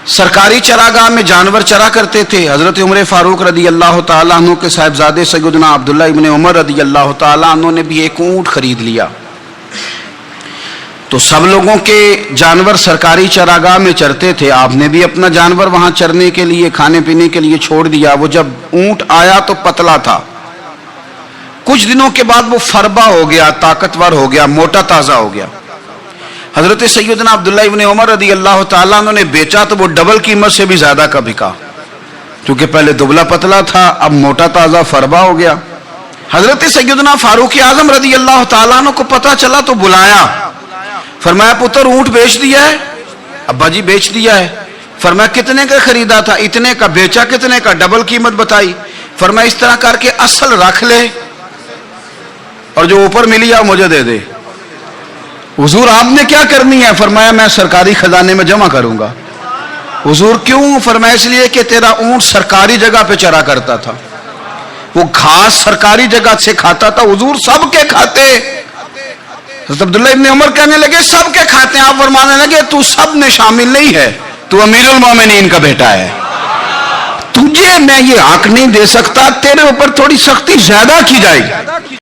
سرکاری چراگاہ میں جانور چرا کرتے تھے. حضرت عمر فاروق رضی اللہ تعالیٰ عنہ کے صاحبزادے سیدنا عبداللہ ابن عمر رضی اللہ تعالیٰ عنہ نے بھی ایک اونٹ خرید لیا. تو سب لوگوں کے جانور سرکاری چراگاہ میں چرتے تھے. آپ نے بھی اپنا جانور وہاں چرنے کے لیے کھانے پینے کے لیے چھوڑ دیا. وہ جب اونٹ آیا تو پتلا تھا. کچھ دنوں کے بعد وہ فربا ہو گیا, طاقتور ہو گیا, موٹا تازہ ہو گیا. حضرت سیدنا عبداللہ ابن عمر رضی اللہ تعالیٰ عنہ نے بیچا تو وہ ڈبل قیمت سے بھی زیادہ کا بکا, کیونکہ پہلے دبلا پتلا تھا, اب موٹا تازہ فربا ہو گیا. حضرت سیدنا فاروق اعظم رضی اللہ تعالیٰ عنہ کو پتا چلا تو بلایا. فرمایا پتر اونٹ بیچ دیا ہے؟ ابا جی بیچ دیا ہے. فرمایا کتنے کا خریدا تھا؟ اتنے کا. بیچا کتنے کا؟ ڈبل قیمت بتائی. فرمایا اس طرح کر کے اصل رکھ لے اور جو اوپر ملی ہے مجھے دے دے. حضور آپ نے کیا کرنی ہے؟ فرمایا میں سرکاری خزانے میں جمع کروں گا. حضور کیوں؟ فرمایا اس لیے کہ تیرا اونٹ سرکاری جگہ پہ چرا کرتا تھا, وہ گھاس سرکاری جگہ سے کھاتا تھا. حضور سب کے کھاتے. حضرت عبداللہ ابن عمر کہنے لگے سب کے کھاتے ہیں. آپ فرمانے لگے تو سب میں شامل نہیں ہے, تو امیر المومنین کا بیٹا ہے. تجھے میں یہ حق نہیں دے سکتا, تیرے اوپر تھوڑی سختی زیادہ کی جائے گی.